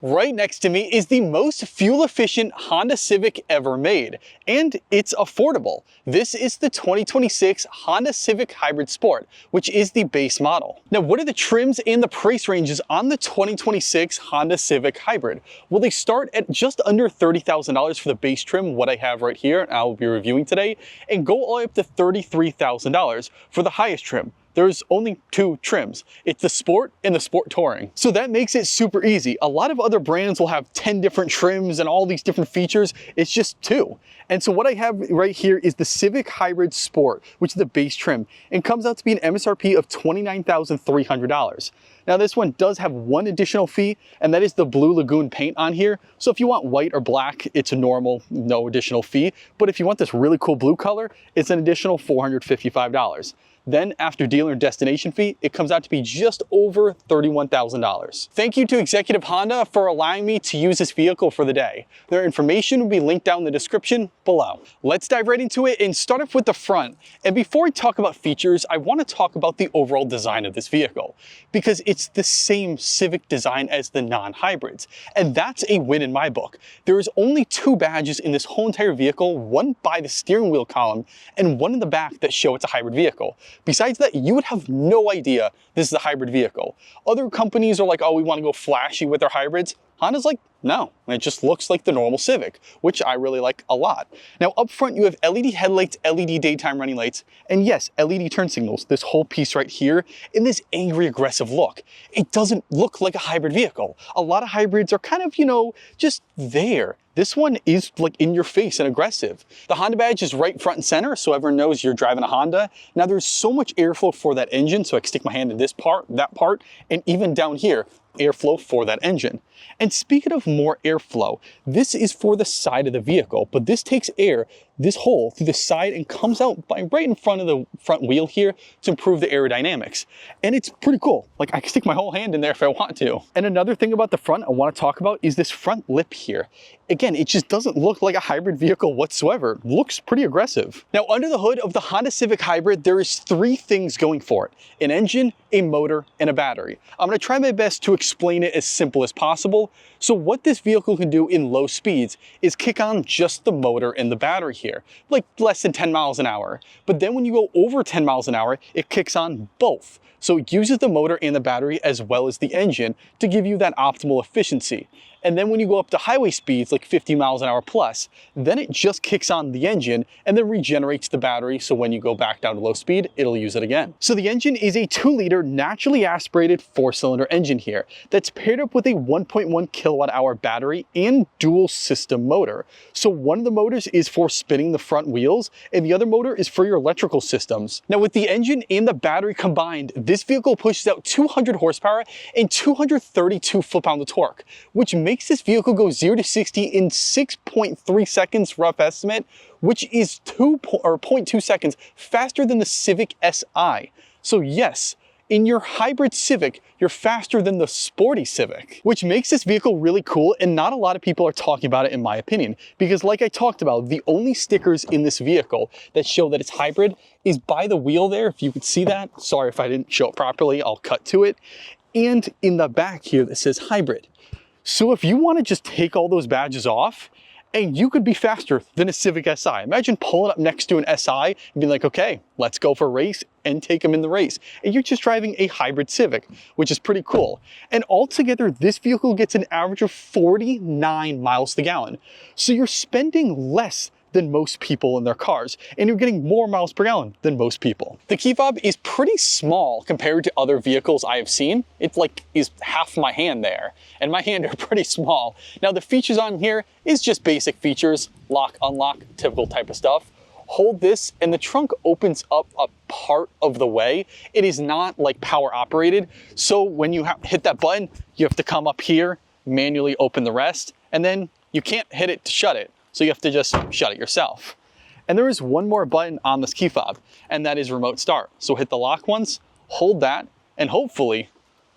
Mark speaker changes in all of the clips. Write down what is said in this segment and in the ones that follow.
Speaker 1: Right next to me is the most fuel-efficient Honda Civic ever made, and it's affordable. This is the 2026 Honda Civic Hybrid Sport, which is the base model. Now, what are the trims and the price ranges on the 2026 Honda Civic Hybrid? Well, they start at just under $30,000 for the base trim, what I have right here, and I will be reviewing today, and go all the way up to $33,000 for the highest trim. There's only two trims. It's the Sport and the Sport Touring. So that makes it super easy. A lot of other brands will have 10 different trims and all these different features. It's just two. And so what I have right here is the Civic Hybrid Sport, which is the base trim, and comes out to be an MSRP of $29,300. Now this one does have one additional fee, and that is the Blue Lagoon paint on here. So if you want white or black, it's a normal, no additional fee. But if you want this really cool blue color, it's an additional $455. Then after dealer and destination fee, it comes out to be just over $31,000. Thank you to Executive Honda for allowing me to use this vehicle for the day. Their information will be linked down in the description below. Let's dive right into it and start off with the front. And before I talk about features, I want to talk about the overall design of this vehicle, because it's the same Civic design as the non-hybrids. And that's a win in my book. There is only two badges in this whole entire vehicle, one by the steering wheel column and one in the back that show it's a hybrid vehicle. Besides that, you would have no idea this is a hybrid vehicle. Other companies are like, oh, we want to go flashy with our hybrids. Honda's like, no, it just looks like the normal Civic, which I really like a lot. Now up front, you have LED headlights, LED daytime running lights, and yes, LED turn signals, this whole piece right here, in this angry, aggressive look. It doesn't look like a hybrid vehicle. A lot of hybrids are kind of, just there. This one is like in your face and aggressive. The Honda badge is right front and center, so everyone knows you're driving a Honda. Now there's so much airflow for that engine, so I can stick my hand in this part, that part, and even down here, airflow for that engine. And speaking of more airflow, this is for the side of the vehicle, but this takes air, this hole through the side, and comes out by right in front of the front wheel here to improve the aerodynamics. And it's pretty cool. Like, I can stick my whole hand in there if I want to. And another thing about the front I want to talk about is this front lip here. Again, it just doesn't look like a hybrid vehicle whatsoever. It looks pretty aggressive. Now, under the hood of the Honda Civic Hybrid, there is three things going for it: an engine, a motor, and a battery. I'm going to try my best to explain it as simple as possible. So what this vehicle can do in low speeds is kick on just the motor and the battery here, like less than 10 miles an hour. But then when you go over 10 miles an hour, it kicks on both. So it uses the motor and the battery as well as the engine to give you that optimal efficiency. And then when you go up to highway speeds, like 50 miles an hour plus, then it just kicks on the engine and then regenerates the battery. So when you go back down to low speed, it'll use it again. So the engine is a 2-liter naturally aspirated 4-cylinder engine here that's paired up with a 1.1 kilowatt hour battery and dual system motor. So one of the motors is for spinning the front wheels and the other motor is for your electrical systems. Now with the engine and the battery combined, this vehicle pushes out 200 horsepower and 232 foot-pounds of torque, which makes this vehicle go 0 to 60 in 6.3 seconds, rough estimate, which is 0.2 seconds faster than the Civic Si. So yes, in your hybrid Civic, you're faster than the sporty Civic, which makes this vehicle really cool, and not a lot of people are talking about it in my opinion, because like I talked about, the only stickers in this vehicle that show that it's hybrid is by the wheel there, if you could see that. Sorry if I didn't show it properly, I'll cut to it. And in the back here that says hybrid. So if you want to just take all those badges off, and you could be faster than a Civic Si. Imagine pulling up next to an Si and being like, okay, let's go for a race, and take them in the race. And you're just driving a hybrid Civic, which is pretty cool. And altogether, this vehicle gets an average of 49 miles to the gallon. So you're spending less than most people in their cars, and you're getting more miles per gallon than most people. The key fob is pretty small compared to other vehicles I have seen. It's like is half my hand there, and my hand are pretty small. Now the features on here is just basic features, lock, unlock, typical type of stuff. Hold this and the trunk opens up a part of the way. It is not like power operated. So when you hit that button, you have to come up here, manually open the rest, and then you can't hit it to shut it. So you have to just shut it yourself. And there is one more button on this key fob, and that is remote start. So hit the lock once, hold that, and hopefully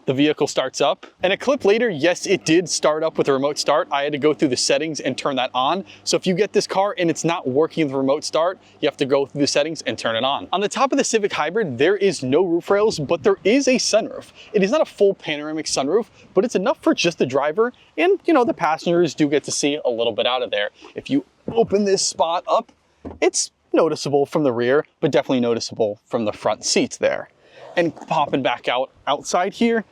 Speaker 1: the vehicle starts up. And a clip later, yes, it did start up with a remote start. I had to go through the settings and turn that on. So if you get this car and it's not working with remote start, you have to go through the settings and turn it on. On the top of the Civic Hybrid, there is no roof rails, but there is a sunroof. It is not a full panoramic sunroof, but it's enough for just the driver, and you know, the passengers do get to see a little bit out of there. If you open this spot up, it's noticeable from the rear, but definitely noticeable from the front seats there. And popping back outside here,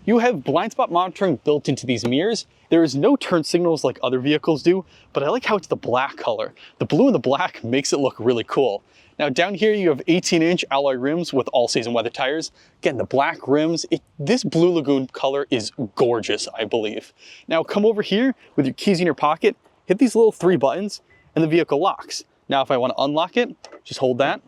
Speaker 1: you have blind spot monitoring built into these mirrors. There is no turn signals like other vehicles do, but I like how it's the black color. The blue and the black makes it look really cool. Now down here you have 18-inch alloy rims with all-season weather tires. Again, the black rims, this Blue Lagoon color is gorgeous, I believe. Now come over here with your keys in your pocket, hit these little 3 buttons, and the vehicle locks. Now if I want to unlock it, just hold that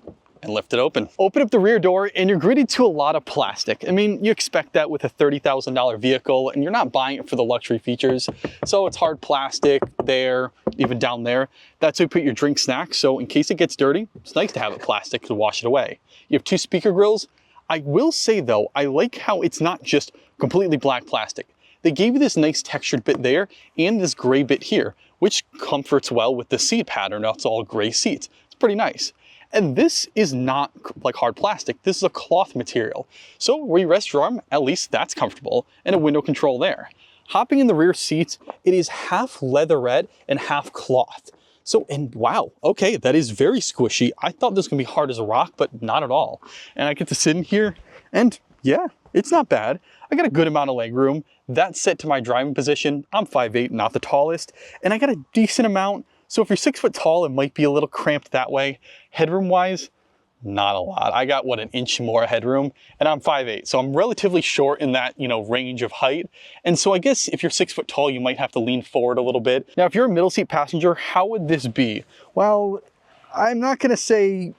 Speaker 1: and lift it open. Open up the rear door and you're greeted to a lot of plastic. I mean, you expect that with a $30,000 vehicle and you're not buying it for the luxury features. So it's hard plastic there, even down there. That's where you put your drink snacks. So in case it gets dirty, it's nice to have it plastic to wash it away. You have 2 speaker grills. I will say though, I like how it's not just completely black plastic. They gave you this nice textured bit there and this gray bit here, which comforts well with the seat pattern. It's all gray seats. It's pretty nice. And this is not like hard plastic. This is a cloth material. So where you rest your arm, at least that's comfortable, and a window control there. Hopping in the rear seats, it is half leatherette and half cloth. So, and wow, okay, that is very squishy. I thought this was gonna be hard as a rock, but not at all. And I get to sit in here and yeah, it's not bad. I got a good amount of leg room. That's set to my driving position. I'm 5'8", not the tallest, and I got a decent amount. So if you're 6 foot tall, it might be a little cramped that way. Headroom wise, not a lot. I got what, an inch more headroom, and I'm 5'8", so I'm relatively short in that, you know, range of height. And so I guess if you're 6 foot tall, you might have to lean forward a little bit. Now, if you're a middle seat passenger, how would this be? Well, I'm not gonna say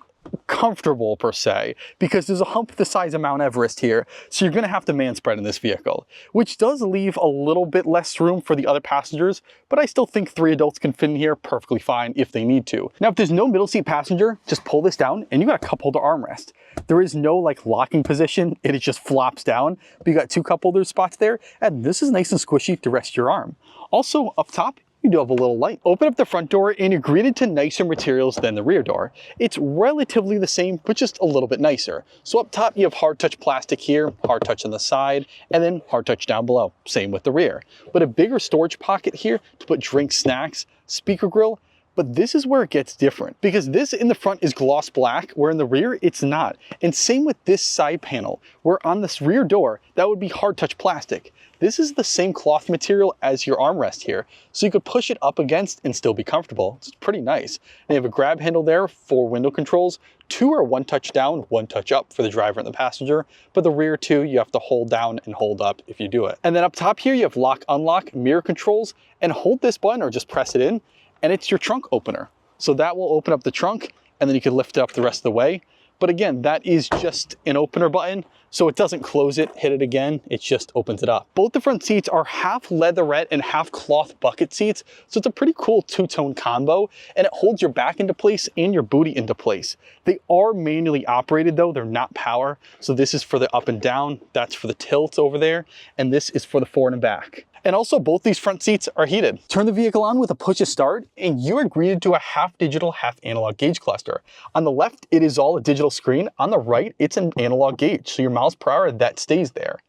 Speaker 1: comfortable per se, because there's a hump the size of Mount Everest here, so you're gonna have to man spread in this vehicle, which does leave a little bit less room for the other passengers, but I still think 3 adults can fit in here perfectly fine if they need to. Now, if there's no middle seat passenger, just pull this down and you got a cup holder armrest. There is no like locking position, it just flops down, but you got 2 cup holder spots there, and this is nice and squishy to rest your arm. Also, up top, you do have a little light. Open up the front door and you're greeted to nicer materials than the rear door. It's relatively the same, but just a little bit nicer. So up top, you have hard touch plastic here, hard touch on the side, and then hard touch down below. Same with the rear. But a bigger storage pocket here to put drinks, snacks, speaker grill. But this is where it gets different, because this in the front is gloss black, where in the rear it's not. And same with this side panel, where on this rear door, that would be hard touch plastic. This is the same cloth material as your armrest here, so you could push it up against and still be comfortable. It's pretty nice. And you have a grab handle there for window controls. 2 are 1 touch down, 1 touch up for the driver and the passenger, but the rear 2, you have to hold down and hold up if you do it. And then up top here, you have lock, unlock, mirror controls, and hold this button or just press it in, and it's your trunk opener. So that will open up the trunk, and then you can lift it up the rest of the way. But again, that is just an opener button, so it doesn't close it, hit it again, it just opens it up. Both the front seats are half leatherette and half cloth bucket seats, so it's a pretty cool 2-tone combo, and it holds your back into place and your booty into place. They are manually operated though, they're not power, so this is for the up and down, that's for the tilt over there, and this is for the forward and back. And also both these front seats are heated. Turn the vehicle on with a push to start and you are greeted to a half digital, half analog gauge cluster. On the left, it is all a digital screen. On the right, it's an analog gauge. So your miles per hour, that stays there.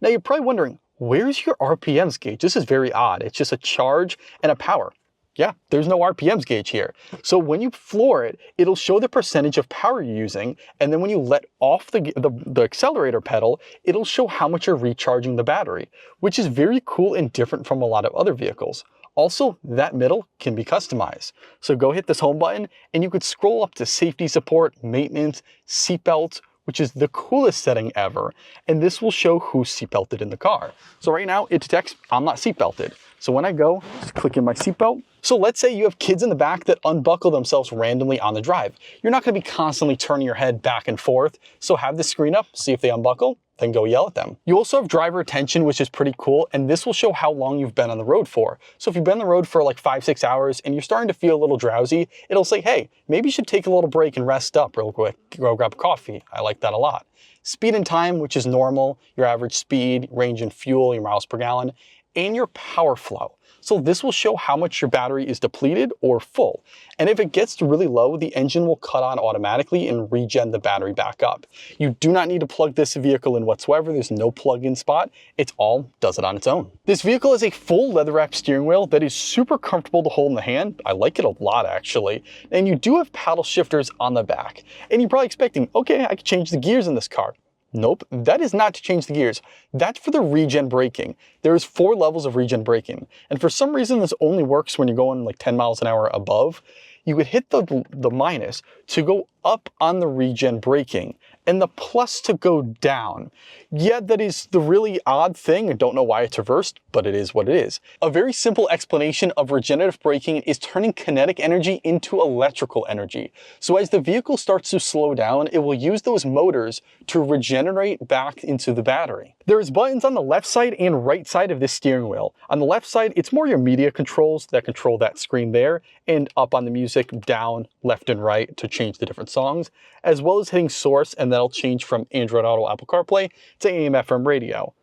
Speaker 1: Now you're probably wondering, where's your RPMs gauge? This is very odd. It's just a charge and a power. Yeah, there's no RPMs gauge here. So when you floor it, it'll show the percentage of power you're using. And then when you let off the accelerator pedal, it'll show how much you're recharging the battery, which is very cool and different from a lot of other vehicles. Also, that middle can be customized. So go hit this home button and you could scroll up to safety support, maintenance, seatbelts, which is the coolest setting ever. And this will show who's seatbelted in the car. So right now it detects I'm not seatbelted. So when I go, just click in my seatbelt. So let's say you have kids in the back that unbuckle themselves randomly on the drive. You're not gonna be constantly turning your head back and forth. So have the screen up, see if they unbuckle, then go yell at them. You also have driver attention, which is pretty cool, and this will show how long you've been on the road for. So if you've been on the road for like 5-6 hours and you're starting to feel a little drowsy, it'll say, hey, maybe you should take a little break and rest up real quick, go grab a coffee. I like that a lot. Speed and time, which is normal, your average speed, range and fuel, your miles per gallon, and your power flow. So this will show how much your battery is depleted or full. And if it gets really low, the engine will cut on automatically and regen the battery back up. You do not need to plug this vehicle in whatsoever. There's no plug-in spot. It all does it on its own. This vehicle has a full leather-wrapped steering wheel that is super comfortable to hold in the hand. I like it a lot, actually. And you do have paddle shifters on the back. And you're probably expecting, okay, I could change the gears in this car. Nope, that is not to change the gears. That's for the regen braking. There's 4 levels of regen braking. And for some reason, this only works when you're going like 10 miles an hour above. You would hit the minus to go up on the regen braking and the plus to go down. Yeah, that is the really odd thing. I don't know why it's reversed, but it is what it is. A very simple explanation of regenerative braking is turning kinetic energy into electrical energy. So as the vehicle starts to slow down, it will use those motors to regenerate back into the battery. There's buttons on the left side and right side of this steering wheel. On the left side, it's more your media controls that control that screen there, and up on the music, down, left and right to change the different songs, as well as hitting source, and that'll change from Android Auto, Apple CarPlay to AM/FM radio.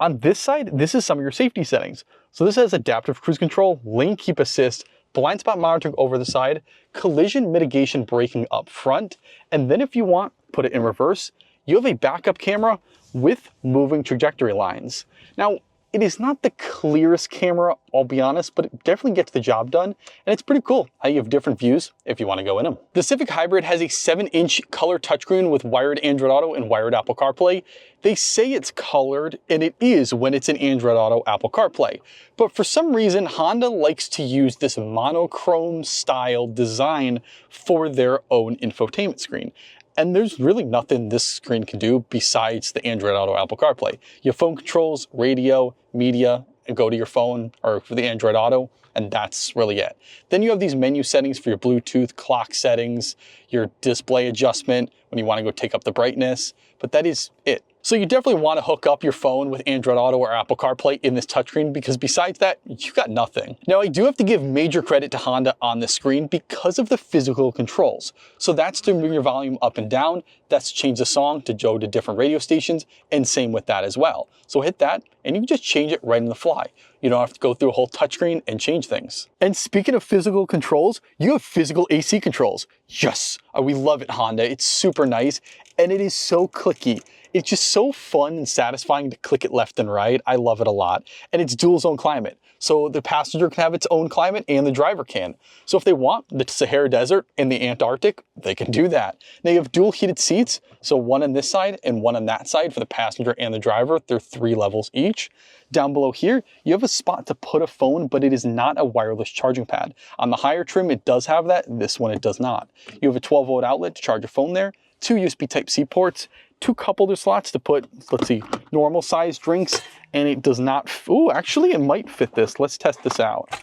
Speaker 1: On this side, this is some of your safety settings. So this has adaptive cruise control, lane keep assist, blind spot monitoring over the side, collision mitigation braking up front, and then if you want, put it in reverse, you have a backup camera with moving trajectory lines. Now, it is not the clearest camera, I'll be honest, but it definitely gets the job done, and it's pretty cool how you have different views if you want to go in them. The Civic Hybrid has a 7-inch color touchscreen with wired Android Auto and wired Apple CarPlay. They say it's colored, and it is when it's in Android Auto, Apple CarPlay. But for some reason, Honda likes to use this monochrome style design for their own infotainment screen. And there's really nothing this screen can do besides the Android Auto, Apple CarPlay. Your phone controls, radio, media, and go to your phone or for the Android Auto, and that's really it. Then you have these menu settings for your Bluetooth, clock settings, your display adjustment when you want to go take up the brightness, but that is it. So you definitely want to hook up your phone with Android Auto or Apple CarPlay in this touchscreen, because besides that, you've got nothing. Now, I do have to give major credit to Honda on this screen because of the physical controls. So that's to move your volume up and down, that's to change the song to go to different radio stations, and same with that as well. So hit that, and you can just change it right on the fly. You don't have to go through a whole touchscreen and change things. And speaking of physical controls, you have physical AC controls. Yes, we love it, Honda. It's super nice, and it is so clicky. It's just so fun and satisfying to click it left and right. I love it a lot. And it's dual zone climate. So the passenger can have its own climate and the driver can. So if they want the Sahara Desert and the Antarctic, they can do that. Now you have dual heated seats. So one on this side and one on that side for the passenger and the driver. They're 3 levels each. Down below here, you have a spot to put a phone, but it is not a wireless charging pad. On the higher trim, it does have that. This one, it does not. You have a 12-volt outlet to charge your phone there, 2 USB Type-C ports, 2 cup holder slots to put, let's see, normal size drinks, and it does not, ooh, actually it might fit this. Let's test this out.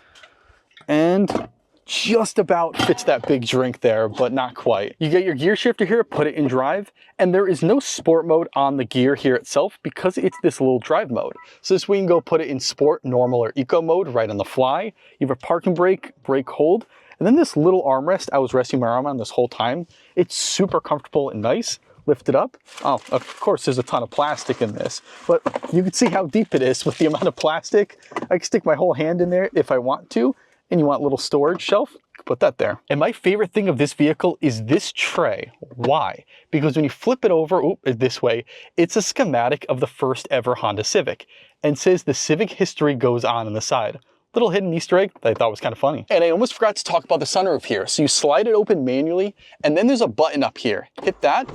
Speaker 1: And just about fits that big drink there, but not quite. You get your gear shifter here, put it in drive, and there is no sport mode on the gear here itself because it's this little drive mode. So this way you can go put it in sport, normal, or eco mode right on the fly. You have a parking brake, brake hold, and then this little armrest I was resting my arm on this whole time. It's super comfortable and nice. Lift it up. Oh, of course there's a ton of plastic in this, but you can see how deep it is with the amount of plastic. I can stick my whole hand in there if I want to, and you want a little storage shelf, put that there. And my favorite thing of this vehicle is this tray. Why? Because when you flip it over this way, it's a schematic of the first ever Honda Civic, and says the Civic history goes on the side. Little hidden Easter egg that I thought was kind of funny. And I almost forgot to talk about the sunroof here. So you slide it open manually, and then there's a button up here. Hit that,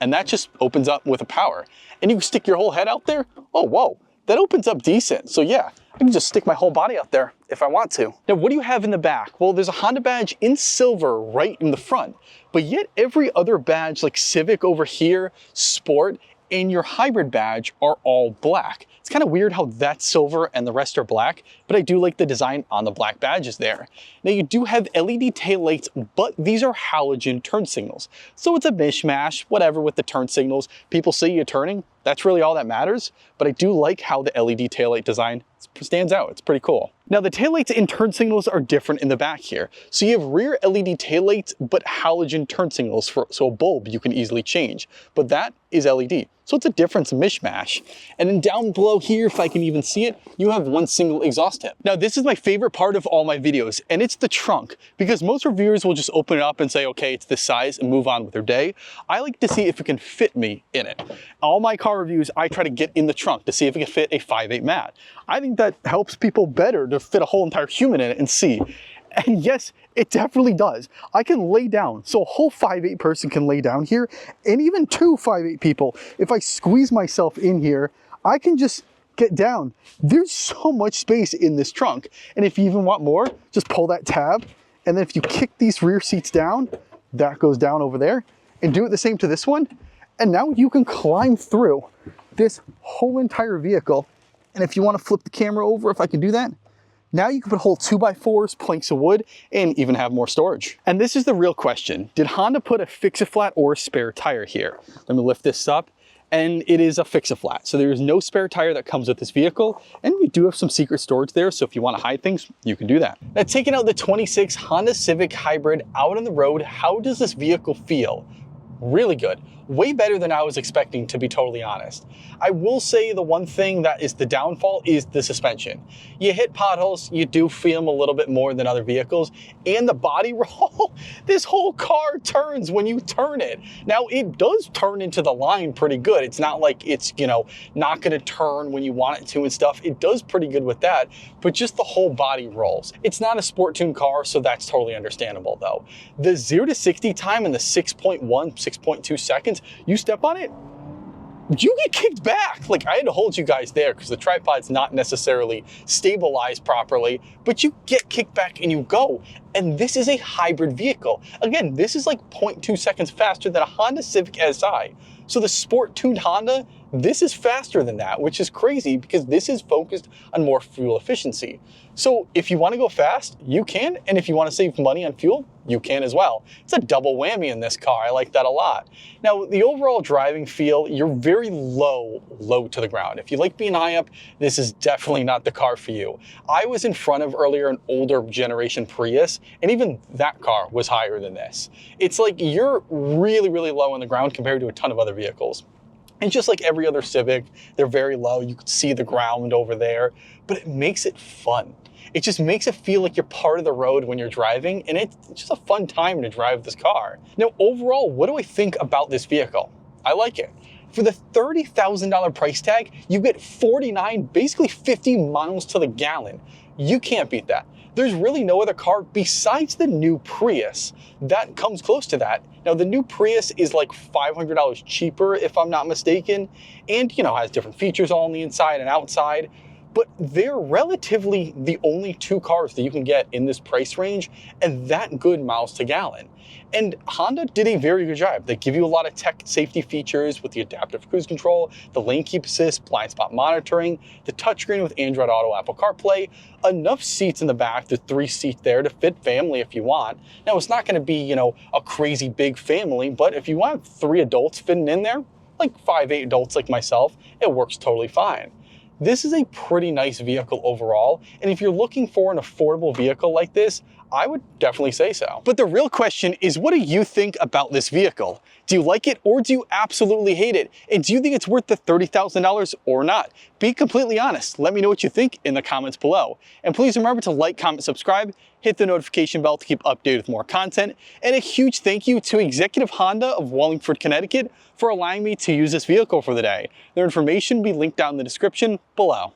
Speaker 1: and that just opens up with a power. And you can stick your whole head out there. Oh, whoa, that opens up decent. So yeah, I can just stick my whole body out there if I want to. Now, what do you have in the back? Well, there's a Honda badge in silver right in the front, but yet every other badge like Civic over here, Sport, and your hybrid badge are all black. It's kind of weird how that's silver and the rest are black, but I do like the design on the black badges there. Now you do have LED taillights, but these are halogen turn signals. So it's a mishmash, whatever with the turn signals. People see you turning, that's really all that matters, but I do like how the LED taillight design stands out. It's pretty cool. Now the taillights and turn signals are different in the back here. So you have rear LED taillights, but halogen turn signals, so a bulb you can easily change. But that is LED. So it's a different mishmash. And then down below here, if I can even see it, you have one single exhaust tip. Now this is my favorite part of all my videos, and it's the trunk, because most reviewers will just open it up and say, okay, it's this size and move on with their day. I like to see if it can fit me in it. All my car reviews, I try to get in the trunk to see if it can fit a 5.8 mat. I think that helps people better to fit a whole entire human in it and see. And yes, it definitely does. I can lay down, so a whole 5'8" person can lay down here, and even two 5'8" people. If I squeeze myself in here, I can just get down. There's so much space in this trunk. And if you even want more, just pull that tab, and then if you kick these rear seats down, that goes down over there, and do it the same to this one, and now you can climb through this whole entire vehicle. And if you want to flip the camera over, if I can do that, now you can put whole 2x4s, planks of wood, and even have more storage. And this is the real question. Did Honda put a fix-a-flat or a spare tire here? Let me lift this up, and it is a fix-a-flat. So there is no spare tire that comes with this vehicle, and we do have some secret storage there, so if you want to hide things, you can do that. Now, taking out the 26 Honda Civic Hybrid out on the road, how does this vehicle feel? Really good. Way better than I was expecting, to be totally honest. I will say the one thing that is the downfall is the suspension. You hit potholes, you do feel them a little bit more than other vehicles, and the body roll, this whole car turns when you turn it. Now it does turn into the line pretty good. It's not like it's, you know, not gonna turn when you want it to and stuff. It does pretty good with that, but just the whole body rolls. It's not a sport tuned car, so that's totally understandable though. The 0 to 60 time in the 6.1, 6.2 seconds, you step on it, you get kicked back. Like, I had to hold you guys there because the tripod's not necessarily stabilized properly, but you get kicked back and you go. And this is a hybrid vehicle. Again, this is like 0.2 seconds faster than a Honda Civic Si. So the sport-tuned Honda, this is faster than that, which is crazy because this is focused on more fuel efficiency. So if you want to go fast, you can. And if you want to save money on fuel, you can as well. It's a double whammy in this car. I like that a lot. Now, the overall driving feel, you're very low to the ground. If you like being high up, this is definitely not the car for you. I was in front of earlier an older generation Prius, and even that car was higher than this. It's like you're really, really low on the ground compared to a ton of other vehicles. And just like every other Civic, they're very low. You can see the ground over there, but it makes it fun. It just makes it feel like you're part of the road when you're driving, and it's just a fun time to drive this car. Now, overall, what do I think about this vehicle? I like it. For the $30,000 price tag, you get 49, basically 50 miles to the gallon. You can't beat that. There's really no other car besides the new Prius that comes close to that. Now, the new Prius is like $500 cheaper, if I'm not mistaken, and, you know, has different features all on the inside and outside. But they're relatively the only two cars that you can get in this price range and that good miles to gallon. And Honda did a very good job. They give you a lot of tech safety features with the adaptive cruise control, the lane keep assist, blind spot monitoring, the touchscreen with Android Auto, Apple CarPlay, enough seats in the back, the 3 seats there to fit family if you want. Now, it's not gonna be, you know, a crazy big family, but if you want 3 adults fitting in there, like 5'8" adults like myself, it works totally fine. This is a pretty nice vehicle overall, and if you're looking for an affordable vehicle like this, I would definitely say so. But the real question is, what do you think about this vehicle? Do you like it or do you absolutely hate it? And do you think it's worth the $30,000 or not? Be completely honest. Let me know what you think in the comments below. And please remember to like, comment, subscribe, hit the notification bell to keep updated with more content. And a huge thank you to Executive Honda of Wallingford, Connecticut for allowing me to use this vehicle for the day. Their information will be linked down in the description below.